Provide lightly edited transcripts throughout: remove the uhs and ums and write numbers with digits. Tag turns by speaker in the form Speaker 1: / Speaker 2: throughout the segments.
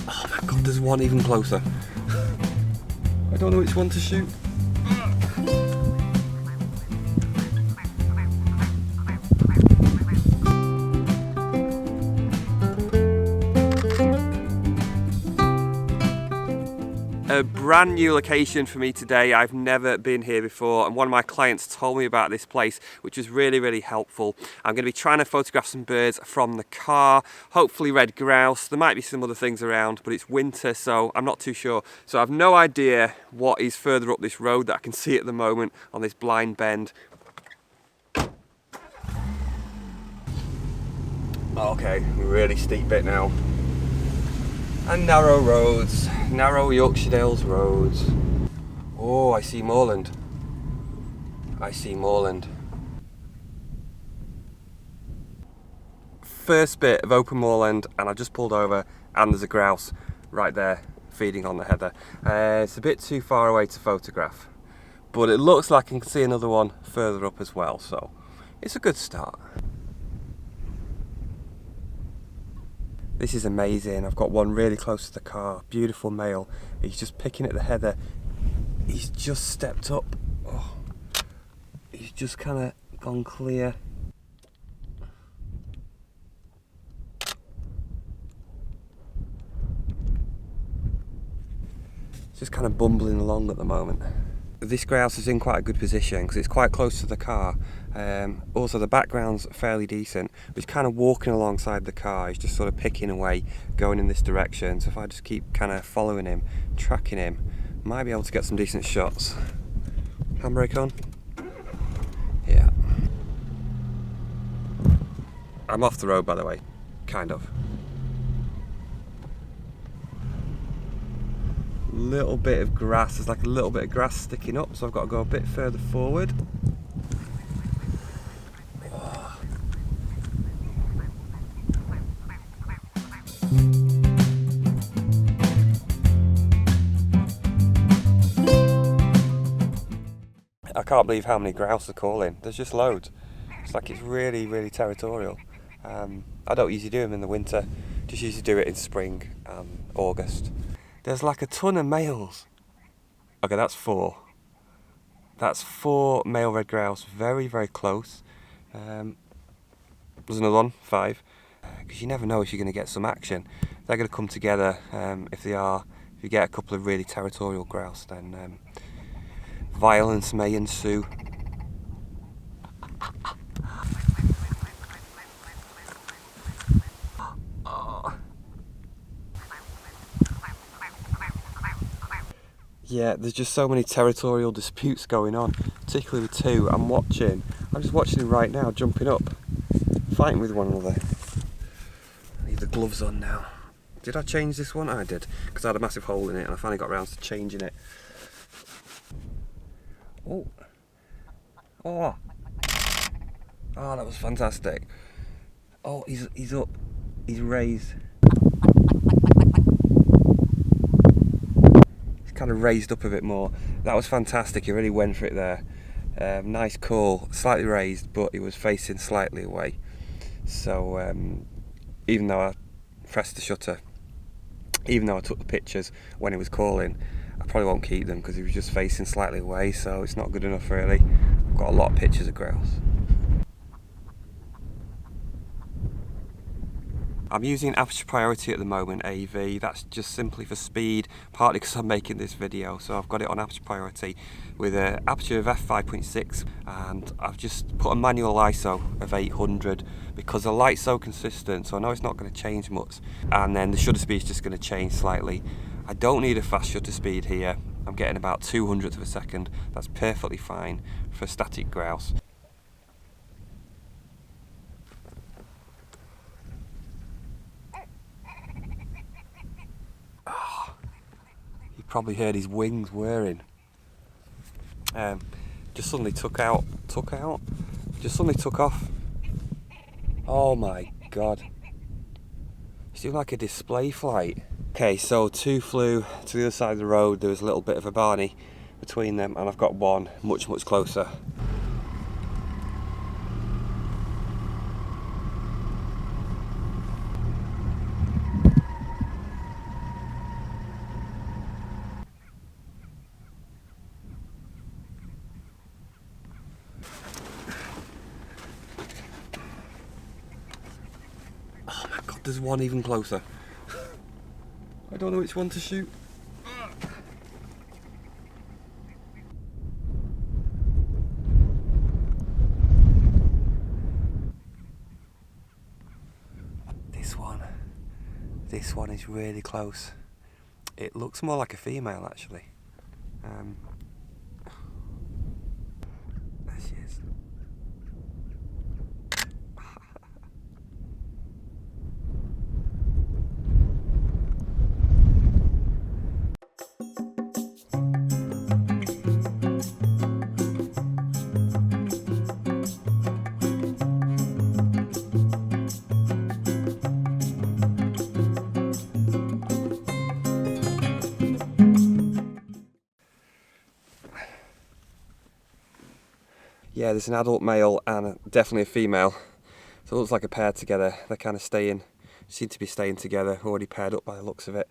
Speaker 1: Oh my god, there's one even closer. I don't know which one to shoot. A brand new location for me today. I've never been here before, and one of my clients told me about this place, which was really helpful. I'm going to be trying to photograph some birds from the car, hopefully red grouse. There might be some other things around, but it's winter, so I'm not too sure. So I've no idea what is further up this road that I can see at the moment on this blind bend. Okay, really steep bit now. And narrow roads, narrow Yorkshire Dales roads. Oh, I see moorland. I see moorland. First bit of open moorland, and I just pulled over, and there's a grouse right there feeding on the heather. It's a bit too far away to photograph, but it looks like I can see another one further up as well, so it's a good start. This is amazing. I've got one really close to the car. Beautiful male. He's just picking at the heather. He's just stepped up. Oh, he's just kind of gone clear. Just kind of bumbling along at the moment. This grouse is in quite a good position because it's quite close to the car. Also the background's fairly decent, but he's kind of walking alongside the car. He's just sort of picking away, going in this direction. So if I just keep kind of following him, tracking him, might be able to get some decent shots. Handbrake on? Yeah. I'm off the road, by the way. Kind of. Little bit of grass, there's like a little bit of grass sticking up, so I've got to go a bit further forward. Oh. I can't believe how many grouse are calling. There's just loads. It's like it's really territorial. I don't usually do them in the winter, just usually do it in spring and August. There's like a ton of males. Okay, that's 4. That's 4 male red grouse, very close. There's another one, 5. Because you never know if you're going to get some action. They're going to come together. If you get a couple of really territorial grouse, then violence may ensue. Yeah, there's just so many territorial disputes going on, particularly with 2. I'm just watching them right now, jumping up, fighting with one another. I need the gloves on now. Did I change this one? I did, because I had a massive hole in it and I finally got around to changing it. Oh, that was fantastic. Oh, he's up, he's raised. Kind of raised up a bit more. That was fantastic. He really went for it there. Nice call, slightly raised, but he was facing slightly away. So even though I pressed the shutter, even though I took the pictures when he was calling, I probably won't keep them because he was just facing slightly away, so it's not good enough really. I've got a lot of pictures of grouse. I'm using aperture priority at the moment, AV. That's just simply for speed, partly because I'm making this video, so I've got it on aperture priority with an aperture of f5.6, and I've just put a manual ISO of 800 because the light's so consistent, so I know it's not going to change much, and then the shutter speed is just going to change slightly. I don't need a fast shutter speed here. I'm getting about 200th of a second. That's perfectly fine for static grouse. Probably heard his wings whirring. Just suddenly took off. Oh my god. It's doing like a display flight. Okay, so 2 flew to the other side of the road. There was a little bit of a barney between them, and I've got one much closer. there's one even closer. I don't know which one to shoot. This one is really close. It looks more like a female actually. There she is. Yeah, there's an adult male and definitely a female. So it looks like a pair together. They're kind of seem to be staying together, already paired up by the looks of it.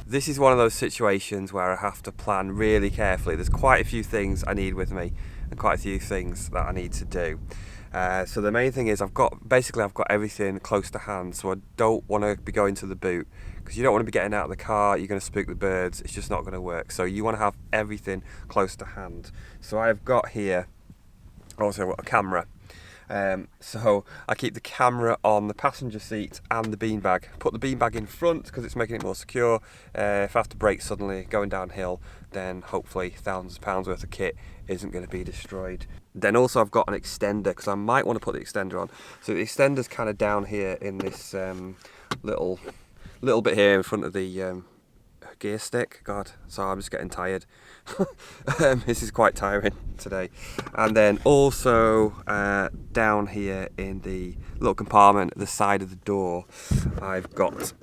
Speaker 1: This is one of those situations where I have to plan really carefully. There's quite a few things I need with me and quite a few things that I need to do. So the main thing is I've got everything close to hand, so I don't want to be going to the boot because you don't want to be getting out of the car, you're going to spook the birds, it's just not going to work. So you want to have everything close to hand. So I've got here also a camera. So I keep the camera on the passenger seat and the beanbag. Put the beanbag in front because it's making it more secure. If I have to brake suddenly going downhill, then hopefully thousands of pounds worth of kit isn't going to be destroyed. Then also I've got an extender because I might want to put the extender on. So the extender's kind of down here in this little bit here in front of the gear stick. God, sorry, I'm just getting tired. This is quite tiring today. And then also down here in the little compartment at the side of the door, I've got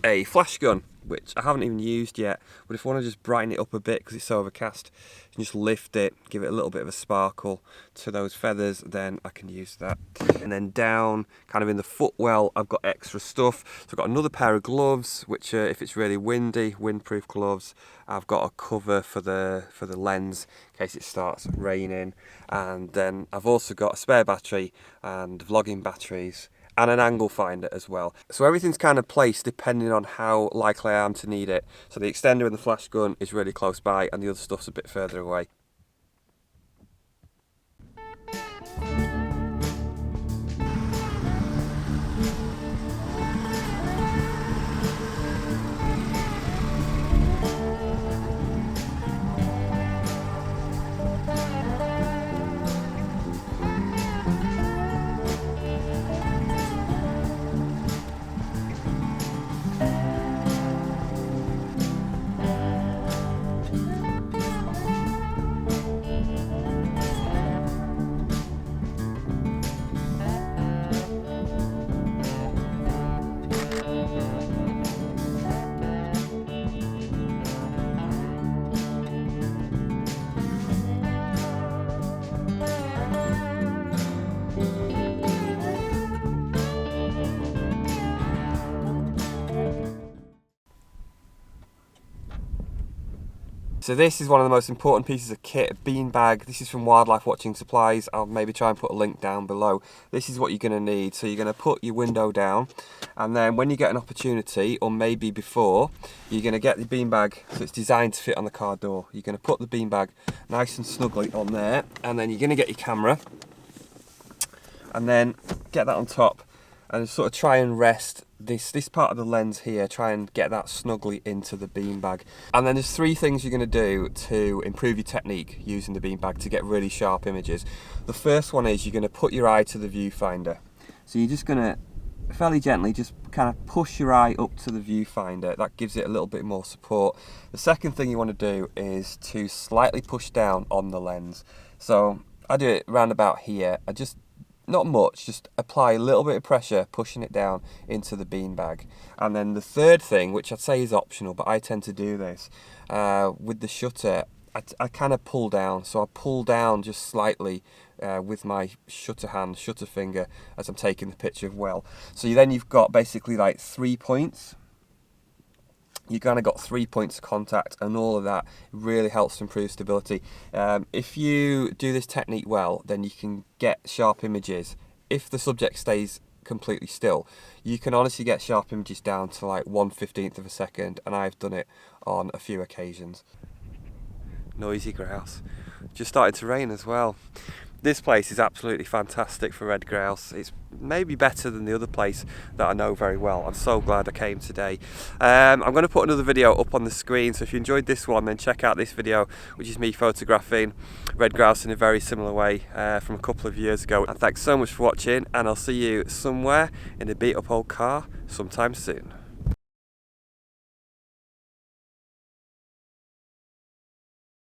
Speaker 1: a flash gun, which I haven't even used yet, but if I want to just brighten it up a bit because it's so overcast, you can just lift it, give it a little bit of a sparkle to those feathers, then I can use that. And then down kind of in the footwell, I've got extra stuff. So I've got another pair of gloves, which if it's really windy, windproof gloves. I've got a cover for the lens in case it starts raining, and then I've also got a spare battery and vlogging batteries and an angle finder as well. So everything's kind of placed depending on how likely I am to need it. So the extender and the flash gun is really close by and the other stuff's a bit further away. So this is one of the most important pieces of kit, a beanbag. This is from Wildlife Watching Supplies. I'll maybe try and put a link down below. This is what you're going to need. So you're going to put your window down, and then when you get an opportunity, or maybe before, you're going to get the beanbag, so it's designed to fit on the car door. You're going to put the beanbag nice and snugly on there, and then you're going to get your camera, and then get that on top, and sort of try and rest this part of the lens here, try and get that snugly into the beanbag. And then there's three things you're going to do to improve your technique using the beanbag to get really sharp images. The first one is you're going to put your eye to the viewfinder. So you're just going to fairly gently just kind of push your eye up to the viewfinder. That gives it a little bit more support. The second thing you want to do is to slightly push down on the lens. So I do it round about here. I just not much, just apply a little bit of pressure, pushing it down into the beanbag. And then the third thing, which I'd say is optional, but I tend to do this, with the shutter, I kind of pull down. So I pull down just slightly with my shutter finger as I'm taking the picture well. So you've got basically like 3 points. You kind of got 3 points of contact, and all of that really helps to improve stability. If you do this technique well, then you can get sharp images if the subject stays completely still, you can honestly get sharp images down to like 1/15 of a second, and I've done it on a few occasions. Noisy grouse. Just started to rain as well. This place is absolutely fantastic for red grouse. It's maybe better than the other place that I know very well. I'm so glad I came today. I'm going to put another video up on the screen, so if you enjoyed this one, then check out this video, which is me photographing red grouse in a very similar way from a couple of years ago. And thanks so much for watching, and I'll see you somewhere in a beat up old car sometime soon.